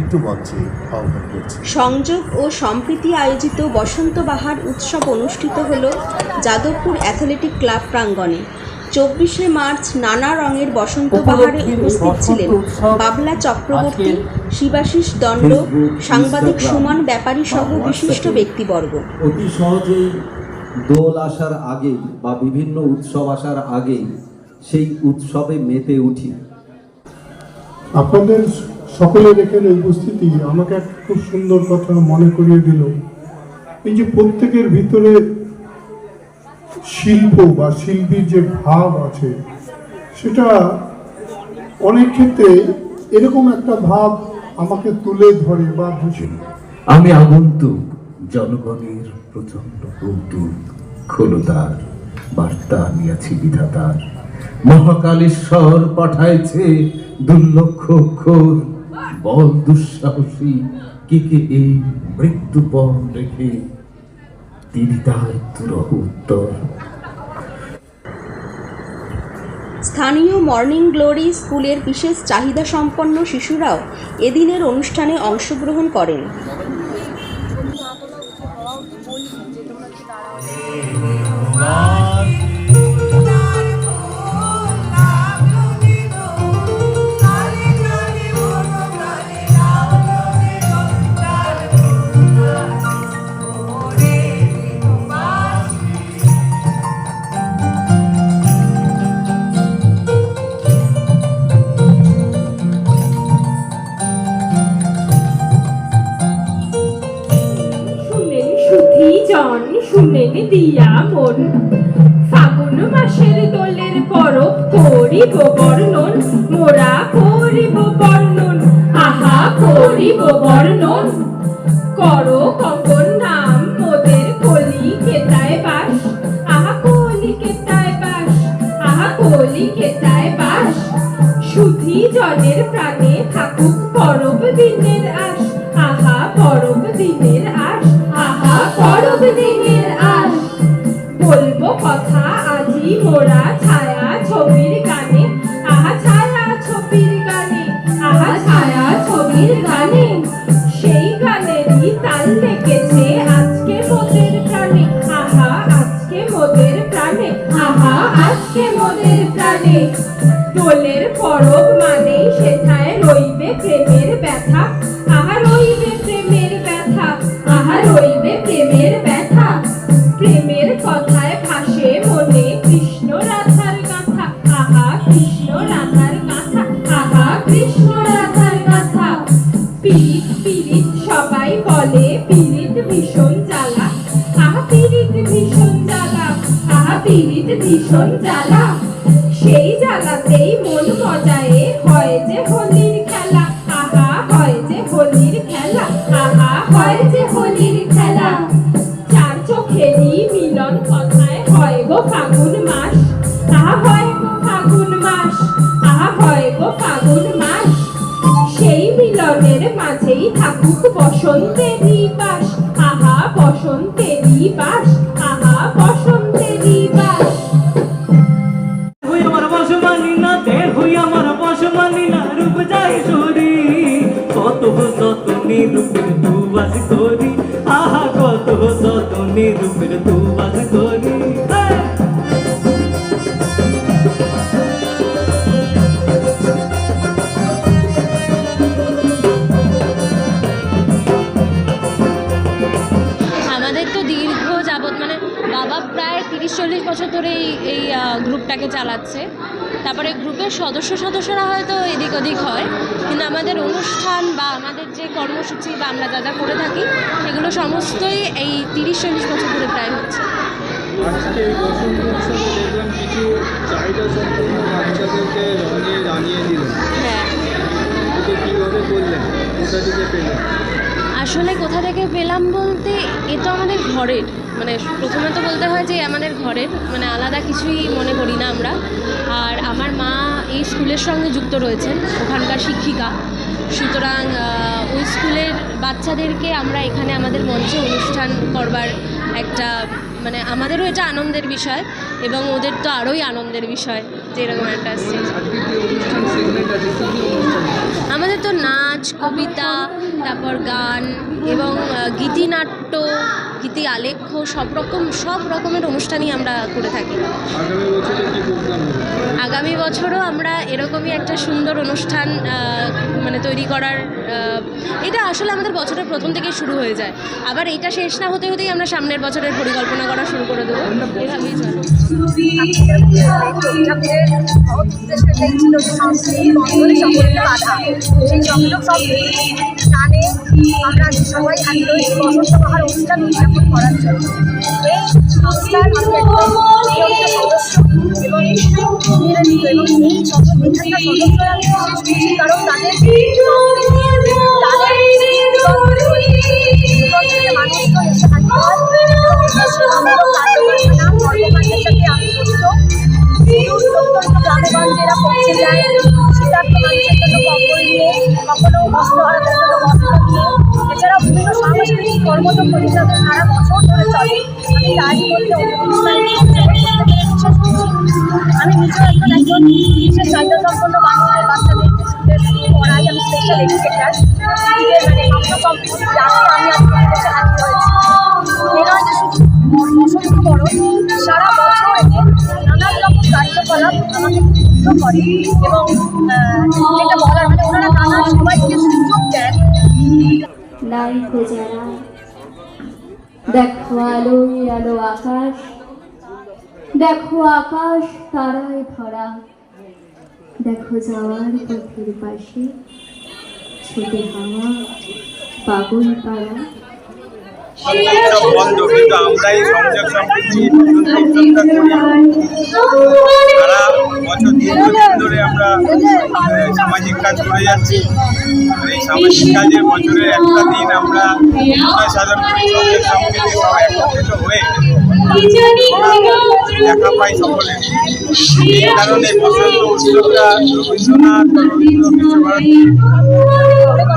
একটু মঞ্চে আহ্বান করছি। সংযোগ ও সম্প্রীতি আয়োজিত বসন্ত বাহার উৎসব অনুষ্ঠিত হল যাদবপুর অ্যাথলেটিক ক্লাব প্রাঙ্গণে। 24শে মার্চ নানা রঙের বসন্ত বাহারে উপস্থিত ছিলেন বাবলা চক্রবর্তী, শিবাশিস দণ্ড, সাংবাদিক সুমন ব্যাপারী সহ বিশিষ্ট ব্যক্তিবর্গ। অতি সহজেই দোল আসার আগে বা বিভিন্ন উৎসব আসার আগে সেই উৎসবে মেতে উঠি। আপনাদের সকলের এখানে উপস্থিতি আমাকে একটা খুব সুন্দর কথা মনে করিয়ে দিল। এই যে প্রত্যেকের ভিতরে শিল্প বা শিল্পীর যে ভাব আছে, সেটা অনেক ক্ষেত্রে এরকম একটা ভাব আমাকে তুলে ধরে বা ভূষণ। আমি আগন্তুক, জনগণের প্রচন্ড কৌতুক, খোলতার বার্তা আনিয়াছি বিধাতার। মহাকালেশ্বর পাঠাইছে দুর্লক্ষ অক্ষর, বল দুঃসাহসী কে কে এই মৃত্যুপণ রেখে, তিনি তার দুরহ উত্তর। স্থানীয় মর্নিং গ্লোরি স্কুলের বিশেষ চাহিদা সম্পন্ন শিশুরাও এদিনের অনুষ্ঠানে অংশগ্রহণ করেন। শুনেন দিয়া মন, ফাগুন মাসের দোলের পরব করিব বর্ণন, মোরা করিব বর্ণন, আহা করিব বর্ণন। করো কখন নাম মোদের কলি কেতায় বাস, আহা কলি কেতায় বাস, আহা কলি কেতায় বাস। সুধী জনের প্রাণে থাকুক পরব দিনের আশ, আহা পরব দিনের আশ, আহা পরব দিনের আশ। বলবো কথা আজি মোরা ছায়া ছবির গানে, আহা ছায়া ছবির গানে, আহা ছায়া ছবির গানে। সেই গানেরই তাল লেগেছে আজকে মোদের প্রাণে, আহা আজকে মোদের প্রাণে, আহা আজকে মোদের প্রাণে। দোলের পরব মানেই সেথায় রইবে প্রেমের ব্যথা, আহা রইবে প্রেমের ব্যথা, আহা রইবে প্রেমের ব্যথা। প্রেমের কথায় ভাসে মনে কৃষ্ণ রাধার গাথা, আহা কৃষ্ণ রাধার গাথা, আহা কৃষ্ণ রাধার গাথা। পীড়িত পীড়িত সবাই বলে পীড়িত ভীষণ জ্বালা, আহা পীড়িত ভীষণ জ্বালা, আহা পীড়িত ভীষণ জ্বালা। সেই জ্বালাতেই মন মজায়ে হয় যে হোলির খেলা, আহা হয় যে হোলির খেলা, আহা হয় যে হোলির খেলা। চার চোখেরই মিলন কথায় হয় গো ফাগুন মাস, আহা হয় গো ফাগুন মাস, আহা হয় গো ফাগুন মাস। সেই মিলনের মাঝেই থাকুক বসন্তেরই বাস, আহা বসন্তেরই বাস, আহা বসন্তেরই বাস। কত যতনে রূপের দুবাস করি, আহা কত যতনে রূপের দুবাস করি। আমাদের তো দীর্ঘ যাবৎ মানে বাবা প্রায় 30-40 বছর ধরে এই গ্রুপটাকে চালাচ্ছে। তারপরে গ্রুপের সদস্যরা হয়তো এদিক ওদিক হয়, কিন্তু আমাদের অনুষ্ঠান বা আমাদের যে কর্মসূচি বা আমরা যা যা করে থাকি সেগুলো সমস্তই এই 30-40 বছর ধরে প্রায় হচ্ছে। আজকে এই বসন্ত উৎসবে দেখলাম কিছু চাহিদা সম্পন্ন বাচ্চাদেরকে রঙে জানিয়ে দিলেন। হ্যাঁ, এটা কীভাবে করলেন, কোথা থেকে পেলেন? আসলে কোথা থেকে পেলাম বলতে এ তো আমাদের ঘরের, মানে প্রথমে তো বলতে হয় যে আমাদের ঘরের, মানে আলাদা কিছুই মনে করি না আমরা। আর আমার মা এই স্কুলের সঙ্গে যুক্ত রয়েছেন, ওখানকার শিক্ষিকা, সুতরাং ওই স্কুলের বাচ্চাদেরকে আমরা এখানে আমাদের মঞ্চে অনুষ্ঠান করবার একটা, মানে আমাদেরও এটা আনন্দের বিষয় এবং ওদের তো আরোই আনন্দের বিষয়। যে এরকম একটা স্টেজ। আজকে যে অনুষ্ঠান সেগমেন্ট আছে কী কী অনুষ্ঠান? আমাদের তো নাচ, কবিতা, তারপর গান এবং গীতিনাট্য, গীতি আলেখ্য সব রকমের অনুষ্ঠানই আমরা করে থাকি। আগামী বছরে কী প্রোগ্রাম হবে? আগামী বছরও আমরা এরকমই একটা সুন্দর অনুষ্ঠান মানে তৈরি করার, এটা আসলে আমাদের বছরের প্রথম থেকেই শুরু হয়ে যায়, আবার এটা শেষ না হতে হতেই আমরা সামনের বছরের পরিকল্পনা করা শুরু করে দেবো, এভাবেই চলে। উদ্দেশ্যটাই ছিল যে সাংস্কৃতিক বন্ধনে সকলকে বাধা, সেই সংযোগ সব টানে আমরা আজকে সবাই হাজির হয়েছি বসন্ত বাহার অনুষ্ঠান উদযাপন করার জন্য। এই সংস্থার আমি একদম নিয়মিত সদস্য এবং নিবেদিত, এবং এই এখানকার সদস্যরা আমি বিশেষ খুশি, কারণ তাদের মানুষজন এসে হাজির হয় এবং এদের সেবামূলক কার্যকলাপের নাম কর্মকাণ্ডের সাথে আমি জড়িত। প্রত্যন্ত গ্রামেগঞ্জে এরা পৌঁছে যায় শীতার্থ মানুষের জন্য কম্বল নিয়ে, কখনো বস্ত্রহারাদের জন্য বস্ত্র নিয়ে, এছাড়াও বিভিন্ন সাংস্কৃতিক কর্মযোগ্য যেটা সারা বছর ধরে চলে। আমি তারই মধ্যে বিশেষ খুশি। আমি নিজেও একজন বিশেষ চাহিদা সম্পন্ন মানুষের বাচ্চাদের স্কুলে পড়াই, আমি স্পেশাল এডুকেটার। মানে স্বপ্ন কম্পিটিটিভ ডাকে আমি আপনাদের কাছে হাজির হয়েছি। এ নয় যে শুধু বসন্ত বরণ, সারা বছর এতে নানান রকম কার্যকলাপ আমাকে মুগ্ধ করে এবং যেটা বলার মানে ওনারা নানা সবাইকে সুযোগ দেন। নাইকো যারা দেখো আলোয় আলো আকাশ, দেখো আকাশ তারায় ভরা, দেখো যাওয়ার পথের পাশে ছোটে হাওয়া পাগল পাড়া। বন্ধ, কিন্তু আমরা এই সংযোগ সম্প্রীতি উদ্যোগটা করি। সারা বছর দীর্ঘদিন ধরে আমরা সামাজিক কাজ করে যাচ্ছি। এই সামাজিক কাজে বছরের একটা দিন আমরা সাধারণ সংযোগ সম্প্রীতি সব একত্রিত হয়ে দেখা পাই সকলে। এই কারণে বসন্ত উৎসবটা রবীন্দ্রনাথ বা রবীন্দ্র বিশ্বভারতী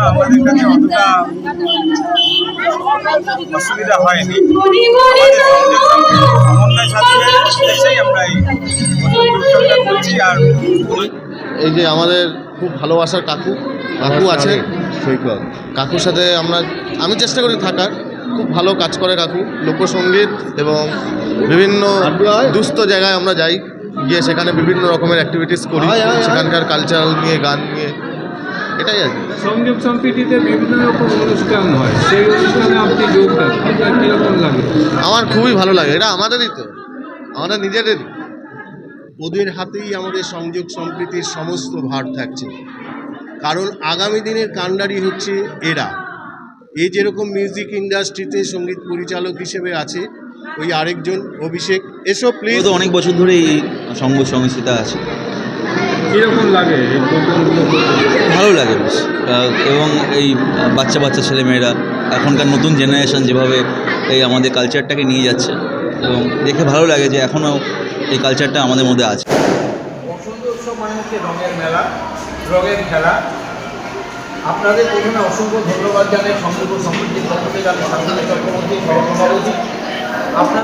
আমাদের কাছে অতটা অসুবিধা হয়নি। আমাদের সংযোগ সমন্বয় সাধনের উদ্দেশ্যেই আমরা এই উৎসবটা করছি। আর এই যে আমাদের খুব ভালোবাসার কাকু আছেন সৈকত, কাকুর সাথে আমি চেষ্টা করি থাকার। খুব ভালো কাজ করে কাকু, লোকসঙ্গীত এবং বিভিন্ন দুস্থ জায়গায় আমরা যাই, গিয়ে সেখানে বিভিন্ন রকমের অ্যাক্টিভিটিস করি, সেখানকার কালচারাল নিয়ে, গান নিয়ে, এটাই আর কি। সংযোগ সম্প্রীতিতে বিভিন্ন রকম অনুষ্ঠান হয়, সেই অনুষ্ঠানে আপনি যোগ দেন, আপনার কীরকম লাগে? আমার খুবই ভালো লাগে, এটা আমাদেরই তো, আমাদের নিজেদেরই। ওদের হাতেই আমাদের সংযোগ সম্প্রীতির সমস্ত ভার থাকছে, কারণ আগামী দিনের কাণ্ডারি হচ্ছে এরা। এই যেরকম মিউজিক ইন্ডাস্ট্রিতে সঙ্গীত পরিচালক হিসেবে আছে, ওই আরেকজন অভিষেক। এসব প্লিজ। তো অনেক বছর ধরে এই সঙ্গ সংহিতা আছে। কীরকম লাগে এই প্রোগ্রামগুলো? ভালো লাগে বেশ, এবং এই বাচ্চা ছেলেমেয়েরা এখনকার নতুন জেনারেশন যেভাবে এই আমাদের কালচারটাকে নিয়ে যাচ্ছে, এবং দেখে ভালো লাগে যে এখনও এই কালচারটা আমাদের মধ্যে আছে। বসন্ত উৎসব মানে হচ্ছে রঙের মেলা, রঙের খেলা। আপনাদের প্রথমে অসংখ্য ধন্যবাদ জানাই সংযোগ সম্প্রীতির পক্ষ থেকে। আমি সাংবাদিক চক্রবর্তী সহসভাপতি। আপনার